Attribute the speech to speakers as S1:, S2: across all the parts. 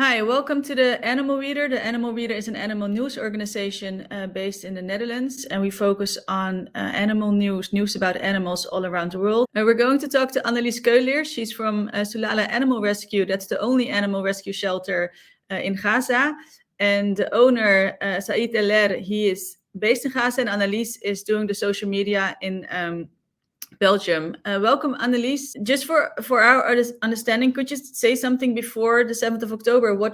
S1: Hi, welcome to the Animal Reader. The Animal Reader is an animal news organization based in the Netherlands, and we focus on animal news about animals all around the world. And we're going to talk to Annelies Keuleers. She's from Sulala Animal Rescue. That's the only animal rescue shelter in Gaza. And the owner, Saeed Al Err, he is based in Gaza, and Annelies is doing the social media in Belgium. Welcome, Annelies. Just for our understanding, could you say something before the 7th of October? What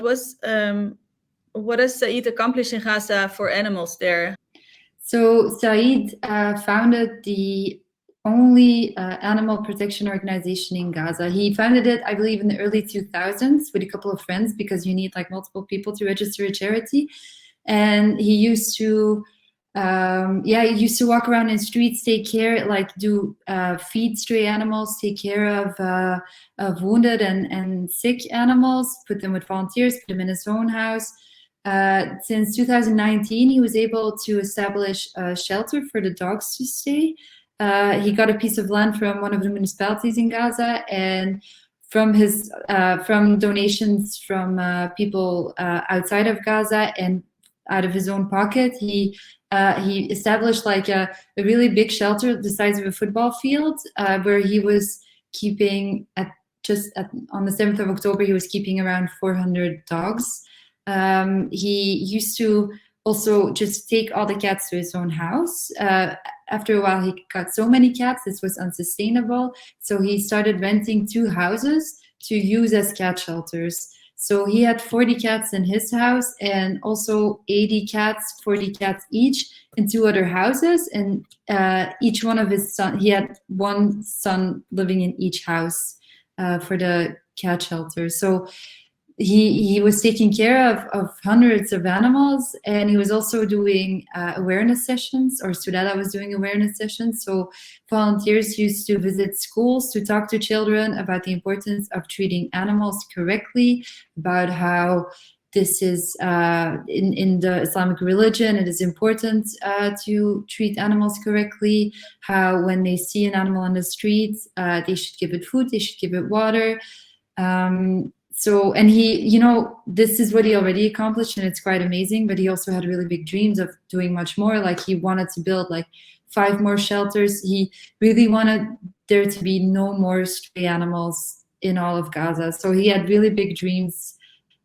S1: has Saeed accomplished in Gaza for animals there?
S2: So Saeed founded the only animal protection organization in Gaza. He founded it, I believe, in the early 2000s with a couple of friends because you need like multiple people to register a charity. And he used to he used to walk around in streets, take care, like do feed stray animals, take care of wounded and sick animals, put them with volunteers, put them in his own house. Since 2019, he was able to establish a shelter for the dogs to stay. He got a piece of land from one of the municipalities in Gaza, and from his from donations from people outside of Gaza and out of his own pocket, he established like a really big shelter the size of a football field, where he was keeping on the 7th of October, he was keeping around 400 dogs. He used to also just take all the cats to his own house. After a while, he got so many cats, this was unsustainable. So he started renting 2 houses to use as cat shelters. So he had 40 cats in his house and also 80 cats, 40 cats each in 2 other houses. And each one of his sons, he had one son living in each house for the cat shelter. So he was taking care of hundreds of animals, and he was also doing awareness sessions, or Sulala was doing awareness sessions. So volunteers used to visit schools to talk to children about the importance of treating animals correctly, about how this is in the Islamic religion, it is important to treat animals correctly, how when they see an animal on the street, they should give it food, they should give it water. And he, this is what he already accomplished, and it's quite amazing, but he also had really big dreams of doing much more. Like he wanted to build like 5 more shelters. He really wanted there to be no more stray animals in all of Gaza. So he had really big dreams,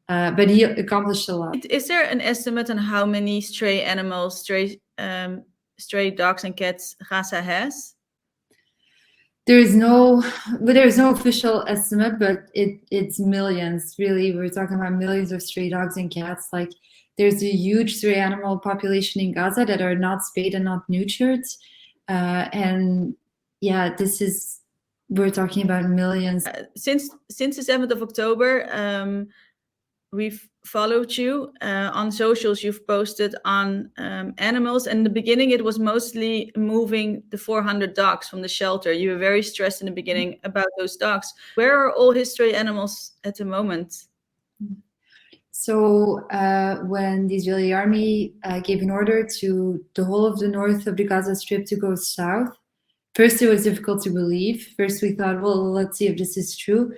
S2: but he accomplished a lot.
S1: Is there an estimate on how many stray animals, stray dogs and cats Gaza has?
S2: There's no official estimate, but it's millions. Really, we're talking about millions of stray dogs and cats. Like there's a huge stray animal population in Gaza that are not spayed and not neutered, and yeah, we're talking about millions.
S1: Since the 7th of October, we've followed you on socials. You've posted on animals, and in the beginning it was mostly moving the 400 dogs from the shelter. You were very stressed in the beginning about those dogs. Where are all his stray animals at the moment?
S2: So when the Israeli army gave an order to the whole of the north of the Gaza Strip to go south, first it was difficult to believe. First we thought, well, let's see if this is true.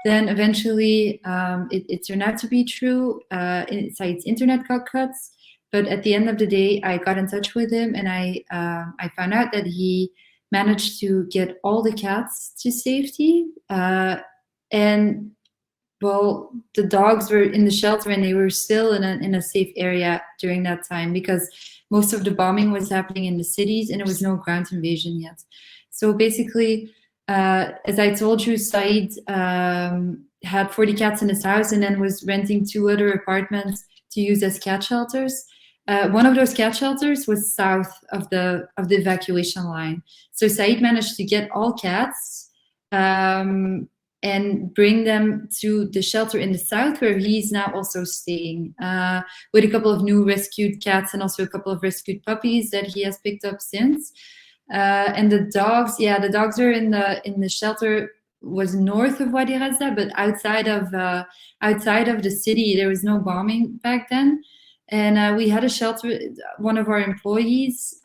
S2: Then eventually it turned out to be true. Saeed's internet got cut, but at the end of the day, I got in touch with him, and I found out that he managed to get all the cats to safety. And well, the dogs were in the shelter, and they were still in a safe area during that time because most of the bombing was happening in the cities, and there was no ground invasion yet. So basically, as I told you, Saeed had 40 cats in his house and then was renting 2 other apartments to use as cat shelters. One of those cat shelters was south of the evacuation line. So Saeed managed to get all cats and bring them to the shelter in the south, where he's now also staying, with a couple of new rescued cats and also a couple of rescued puppies that he has picked up since. And the dogs are in the shelter was north of Wadi Gaza, but outside of the city. There was no bombing back then. And we had a shelter, one of our employees,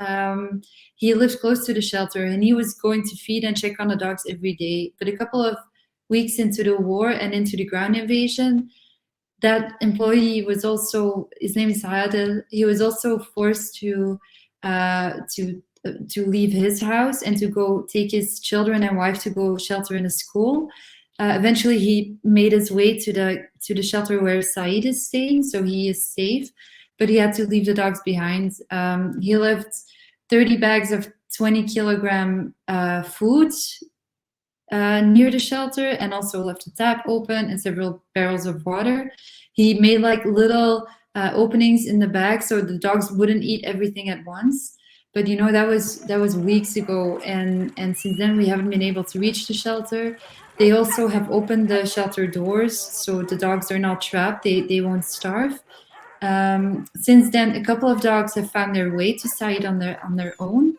S2: he lives close to the shelter, and he was going to feed and check on the dogs every day. But a couple of weeks into the war and into the ground invasion, that employee was also, his name is Saeed. He was also forced to leave his house and to go take his children and wife to go shelter in a school. Eventually, he made his way to the shelter where Saeed is staying, so he is safe. But he had to leave the dogs behind. He left 30 bags of 20-kilogram food near the shelter, and also left the tap open and several barrels of water. He made like little openings in the bag so the dogs wouldn't eat everything at once. But you know, that was weeks ago, and since then we haven't been able to reach the shelter. They also have opened the shelter doors, so the dogs are not trapped. They won't starve. Since then, a couple of dogs have found their way to Saeed on their own,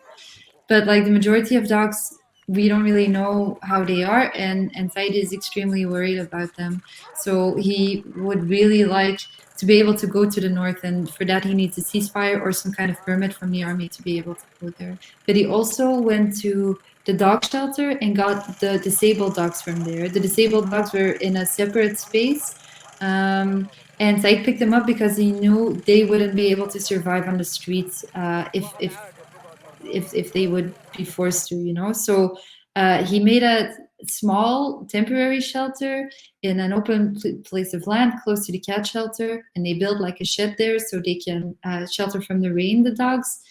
S2: but like the majority of dogs, we don't really know how they are, and Saeed is extremely worried about them. So he would really like to be able to go to the north, and for that he needs a ceasefire or some kind of permit from the army to be able to go there. But he also went to the dog shelter and got the disabled dogs from there. The disabled dogs were in a separate space, and Saeed picked them up because he knew they wouldn't be able to survive on the streets if they would be forced to, you know. So he made a small temporary shelter in an open place of land close to the cat shelter, and they built like a shed there so they can shelter from the rain the dogs.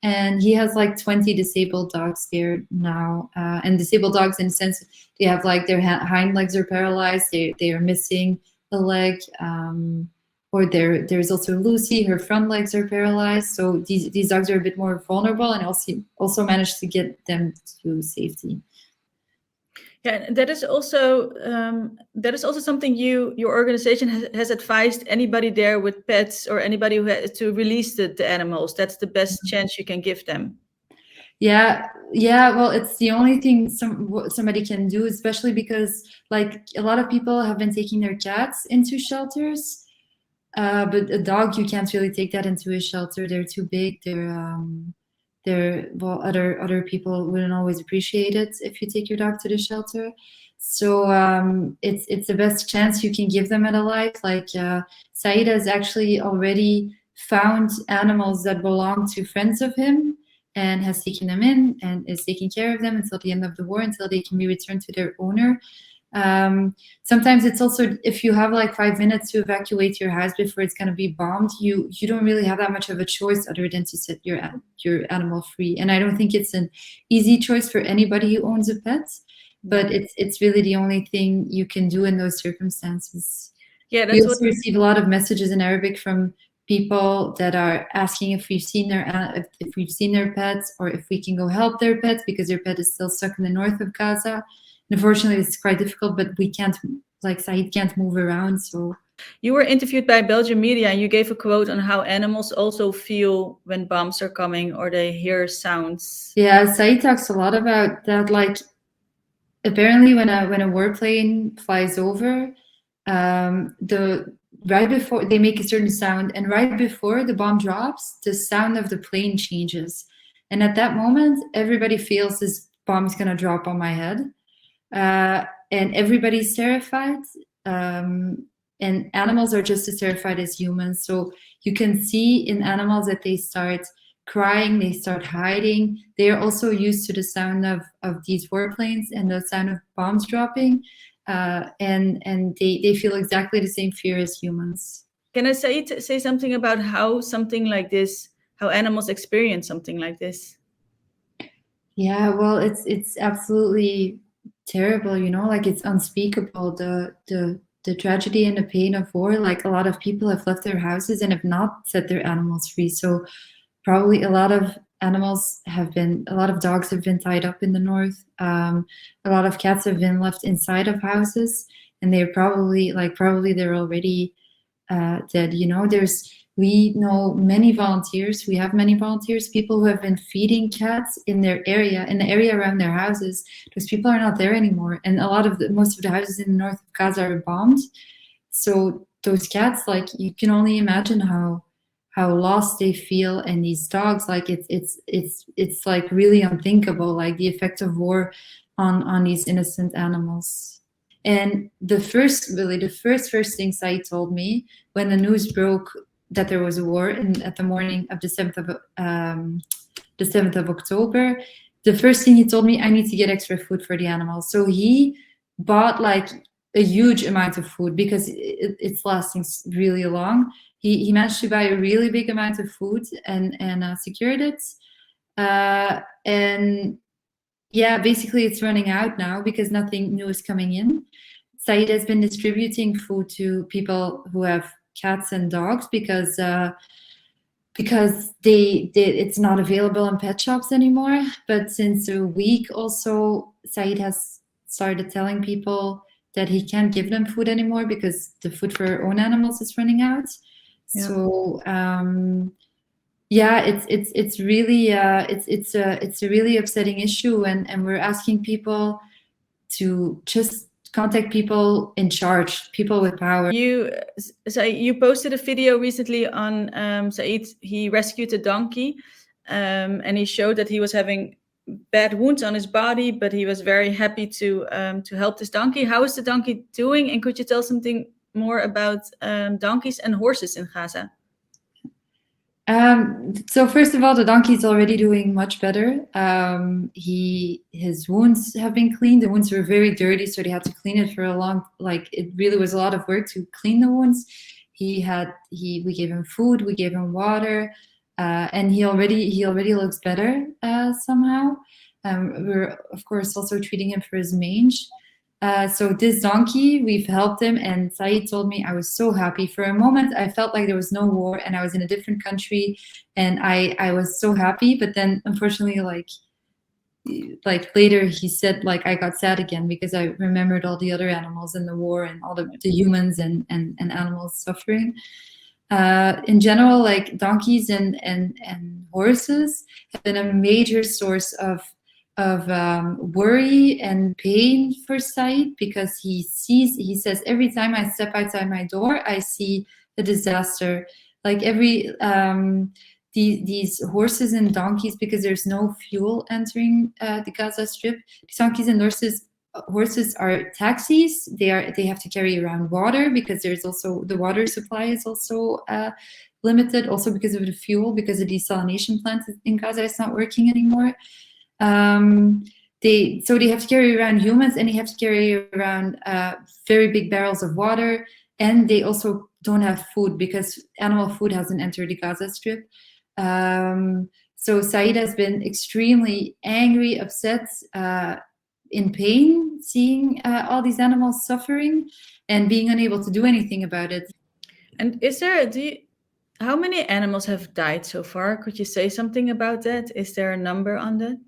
S2: And he has like 20 disabled dogs there now, and disabled dogs in the sense they have like their hind legs are paralyzed, they are missing a leg, or there's also Lucy, her front legs are paralyzed. So these dogs are a bit more vulnerable, and also managed to get them to safety.
S1: Yeah, that is also something your organization has advised anybody there with pets or anybody who has to release the animals. That's the best chance you can give them.
S2: Yeah. Well, it's the only thing somebody can do, especially because like a lot of people have been taking their cats into shelters, but a dog, you can't really take that into a shelter. They're too big. Well, other people wouldn't always appreciate it if you take your dog to the shelter. So it's the best chance you can give them at a life. Like Saeed has actually already found animals that belong to friends of him, and has taken them in and is taking care of them until the end of the war, until they can be returned to their owner. Sometimes it's also, if you have like 5 minutes to evacuate your house before it's going to be bombed, you don't really have that much of a choice other than to set your animal free. And I don't think it's an easy choice for anybody who owns a pet, but it's really the only thing you can do in those circumstances.
S1: Yeah,
S2: we also receive a lot of messages in Arabic from people that are asking if we've seen their pets, or if we can go help their pets because their pet is still stuck in the north of Gaza. Unfortunately, it's quite difficult, but we can't, like Saeed can't move around. So
S1: you were interviewed by Belgian media, and you gave a quote on how animals also feel when bombs are coming or they hear sounds.
S2: Yeah, Saeed talks a lot about that. Like, apparently, when a warplane flies over, right before they make a certain sound, and right before the bomb drops, the sound of the plane changes, and at that moment, everybody feels this bomb's gonna drop on my head. And everybody's terrified, and animals are just as terrified as humans. So you can see in animals that they start crying, they start hiding. They are also used to the sound of these warplanes and the sound of bombs dropping, and they feel exactly the same fear as humans.
S1: Can I say something about how animals experience something like this?
S2: Yeah, well, it's absolutely terrible, you know, like it's unspeakable, the tragedy and the pain of war. Like, a lot of people have left their houses and have not set their animals free. So probably a lot of dogs have been tied up in the north. A lot of cats have been left inside of houses, and they're probably they're already dead. You know, we know many volunteers. We have many volunteers, people who have been feeding cats in the area around their houses. Those people are not there anymore, and most of the houses in the north of Gaza are bombed. So those cats, like, you can only imagine how lost they feel. And these dogs, like, it's like really unthinkable, like the effect of war on these innocent animals. And the first thing Saeed told me when the news broke that there was a war at the morning of the 7th of October, the first thing he told me, I need to get extra food for the animals. So he bought like a huge amount of food because it's lasting really long. He managed to buy a really big amount of food and secured it. And yeah, basically it's running out now because nothing new is coming in. Saeed has been distributing food to people who have cats and dogs because it's not available in pet shops anymore. But since a week also, Saeed has started telling people that he can't give them food anymore because the food for our own animals is running out.
S1: Yeah.
S2: So yeah, it's really it's a really upsetting issue, and we're asking people to just contact people in charge, people with power.
S1: You posted a video recently on Saeed. He rescued a donkey, and he showed that he was having bad wounds on his body, but he was very happy to help this donkey. How is the donkey doing? And could you tell something more about donkeys and horses in Gaza?
S2: So first of all, the donkey is already doing much better. His wounds have been cleaned. The wounds were very dirty, so they had to clean it for it really was a lot of work to clean the wounds. We gave him food, we gave him water, and he already looks better somehow. We're of course also treating him for his mange. So this donkey, we've helped him, and Saeed told me I was so happy. For a moment, I felt like there was no war and I was in a different country, and I was so happy. But then, unfortunately, like later, he said like I got sad again because I remembered all the other animals in the war and all the humans and animals suffering. In general, like donkeys and horses have been a major source of worry and pain for Saeed because he says every time I step outside my door, I see a disaster. Like these horses and donkeys, because there's no fuel entering the Gaza Strip. These donkeys and horses are taxis. They have to carry around water because there's also the water supply is also limited. Also because of the fuel, because the desalination plant in Gaza is not working anymore. They have to carry around humans, and they have to carry around very big barrels of water, and they also don't have food because animal food hasn't entered the Gaza Strip. So Saeed has been extremely angry, upset, in pain, seeing all these animals suffering and being unable to do anything about it.
S1: And how many animals have died so far? Could you say something about that? Is there a number on that?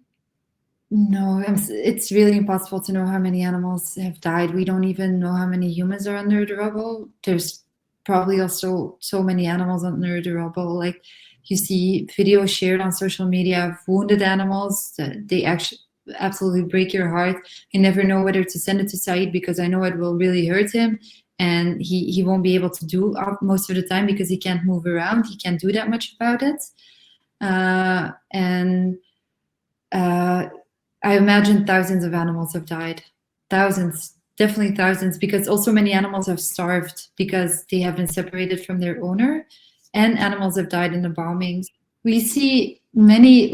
S2: No, it's really impossible to know how many animals have died. We don't even know how many humans are under the rubble. There's probably also so many animals under the rubble. Like you see videos shared on social media of wounded animals. They actually absolutely break your heart. I never know whether to send it to Saeed because I know it will really hurt him. And he won't be able to do most of the time because he can't move around. He can't do that much about it. I imagine thousands of animals have died. Thousands, definitely thousands, because also many animals have starved because they have been separated from their owner, and animals have died in the bombings. We see many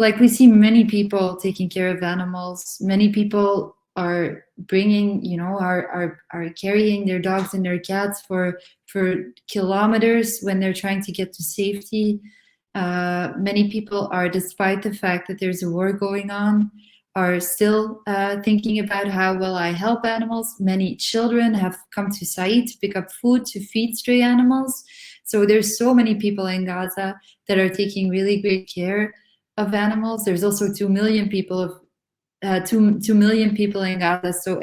S2: people taking care of animals. Many people are bringing, are carrying their dogs and their cats for kilometers when they're trying to get to safety. Many people are, despite the fact that there's a war going on, are still thinking about how will I help animals. Many children have come to Saeed to pick up food to feed stray animals. So there's so many people in Gaza that are taking really great care of animals. There's also 2 million people 2 million people in Gaza. So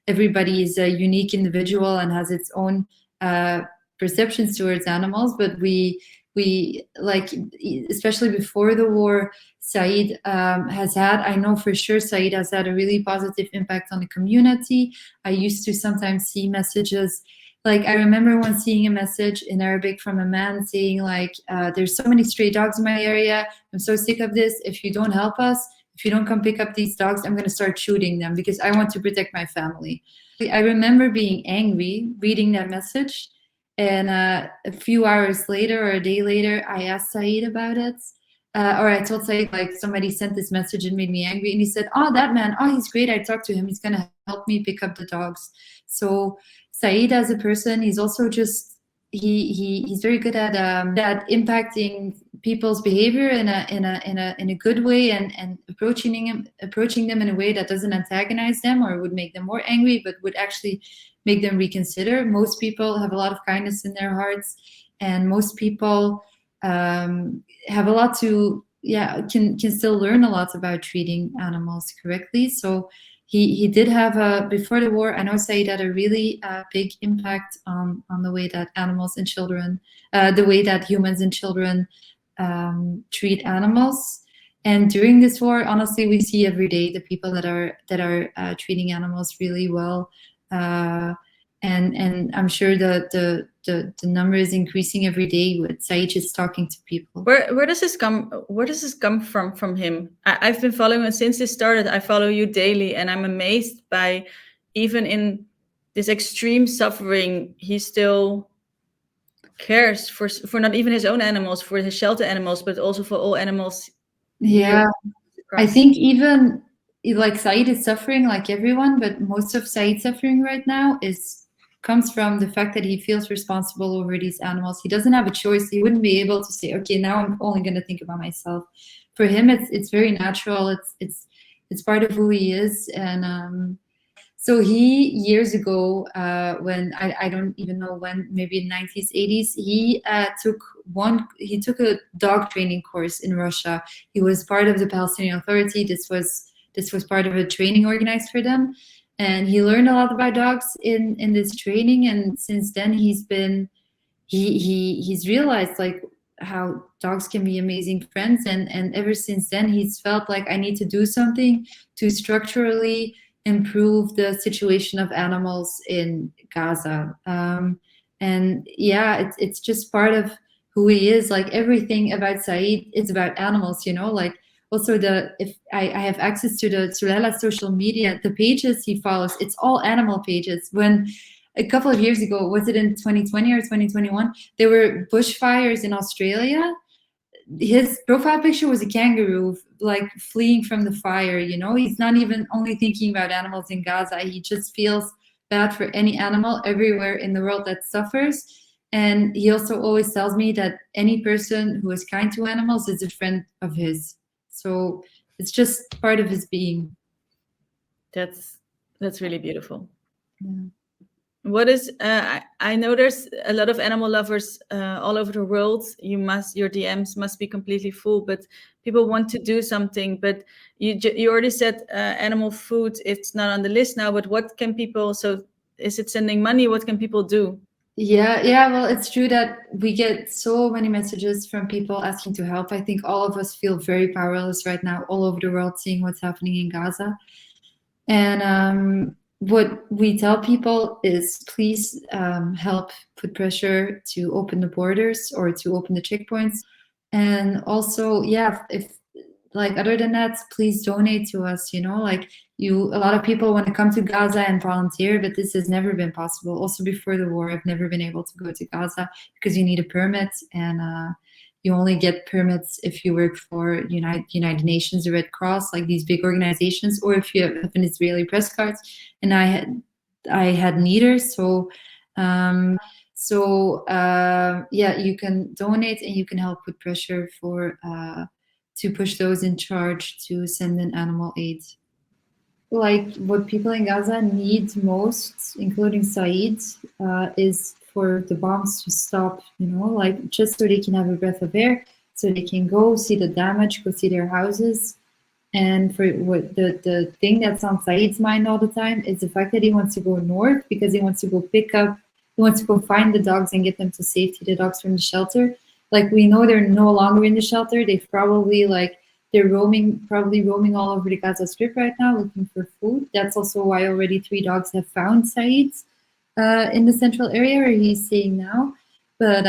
S2: everybody is a unique individual and has its own perceptions towards animals. But we especially before the war, Saeed I know for sure Saeed has had a really positive impact on the community. I used to sometimes see messages, like I remember once seeing a message in Arabic from a man saying there's so many stray dogs in my area. I'm so sick of this. If you don't help us, if you don't come pick up these dogs, I'm going to start shooting them because I want to protect my family. I remember being angry reading that message. And a few hours later or a day later, I asked Saeed about it. Or I told Saeed, like, somebody sent this message and made me angry. And he said, oh, that man, oh, he's great. I talked to him. He's going to help me pick up the dogs. So Saeed as a person, he's also just, he's very good at impacting people's behavior in a good way, and approaching them in a way that doesn't antagonize them or would make them more angry, but would actually make them reconsider. Most people have a lot of kindness in their hearts, and most people have a lot to can still learn a lot about treating animals correctly. So he did have before the war, I know Saeed had a really big impact on the way that animals and children, the way that humans and children treat animals. And during this war, honestly, we see every day the people that are treating animals really well. And I'm sure the number is increasing every day with Saeed just talking to people.
S1: Where does this come? Where does this come from him? I've been following him since this started. I follow you daily, and I'm amazed by, even in this extreme suffering, he still cares for not even his own animals, for his shelter animals, but also for all animals.
S2: Yeah, I think even like Saeed is suffering like everyone, but most of Saeed's suffering right now comes from the fact that he feels responsible over these animals. He doesn't have a choice. He wouldn't be able to say, okay, now I'm only going to think about myself. For him, it's very natural. It's part of who he is. And so he, years ago, when I don't even know when, maybe in the 90s, 80s, he took a dog training course in Russia. He was part of the Palestinian Authority. This was part of a training organized for them. And he learned a lot about dogs in this training. And since then, he's realized like how dogs can be amazing friends. And ever since then, he's felt like I need to do something to structurally improve the situation of animals in Gaza. And yeah, it's just part of who he is. Like everything about Saeed is about animals, like. Also, if I have access to the Sulala social media, the pages he follows, it's all animal pages. When a couple of years ago, was it in 2020 or 2021, there were bushfires in Australia. His profile picture was a kangaroo, like fleeing from the fire. He's not even only thinking about animals in Gaza. He just feels bad for any animal everywhere in the world that suffers. And he also always tells me that any person who is kind to animals is a friend of his. So it's just part of his being.
S1: That's really beautiful.
S2: Yeah.
S1: What is I know there's a lot of animal lovers all over the world. Your DMs must be completely full, but people want to do something. But you already said animal food, it's not on the list now, but what can people, so is it sending money? What can people do?
S2: Yeah, well, it's true that we get so many messages from people asking to help. I think all of us feel very powerless right now, all over the world, seeing what's happening in Gaza. And what we tell people is please help put pressure to open the borders or to open the checkpoints. And also, if like other than that, please donate to us. A lot of people want to come to Gaza and volunteer, but this has never been possible. Also before the war, I've never been able to go to Gaza because you need a permit, and you only get permits if you work for United Nations, the Red Cross, like these big organizations, or if you have an Israeli press card. And I had neither. So you can donate and you can help put pressure to push those in charge to send in animal aid. Like what people in Gaza need most, including Saeed, is for the bombs to stop, like just so they can have a breath of air, so they can go see the damage, go see their houses. And for what the thing that's on Saeed's mind all the time is the fact that he wants to go north because he wants to go find the dogs and get them to safety, the dogs from the shelter. Like we know they're no longer in the shelter. They've probably they're probably roaming all over the Gaza Strip right now looking for food. That's also why already 3 dogs have found Saeed in the central area where he's staying now. But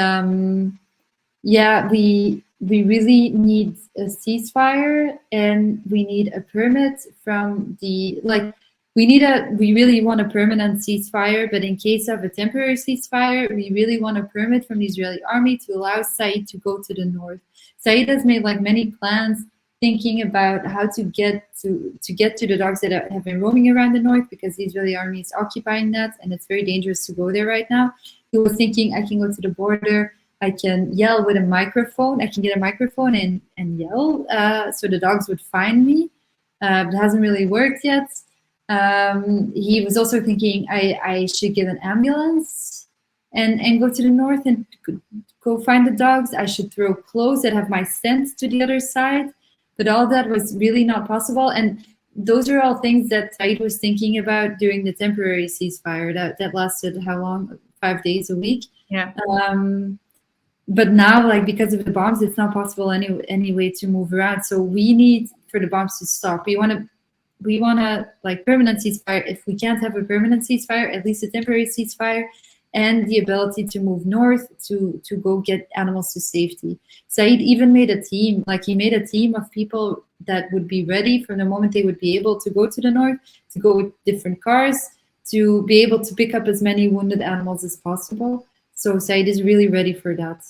S2: we really need a ceasefire, and we need a permit from the, like, we really want a permanent ceasefire, but in case of a temporary ceasefire, we really want a permit from the Israeli army to allow Saeed to go to the north. Saeed has made like many plans thinking about how to get to the dogs that have been roaming around the north, because the Israeli army is occupying that, and it's very dangerous to go there right now. He was thinking, I can go to the border, I can yell with a microphone. I can get a microphone and yell, so the dogs would find me. It hasn't really worked yet. He was also thinking I should get an ambulance and go to the north and go find the dogs. I should throw clothes that have my scent to the other side. But all that was really not possible. And those are all things that Saeed was thinking about during the temporary ceasefire that lasted how long? 5 days a week.
S1: Yeah.
S2: But now, like, because of the bombs, it's not possible any way to move around. So we need for the bombs to stop. We want to like permanent ceasefire. If we can't have a permanent ceasefire, at least a temporary ceasefire, and the ability to move north to go get animals to safety. Saeed even made a team. Like, he made a team of people that would be ready from the moment they would be able to go to the north, to go with different cars, to be able to pick up as many wounded animals as possible. So Saeed is really ready for that.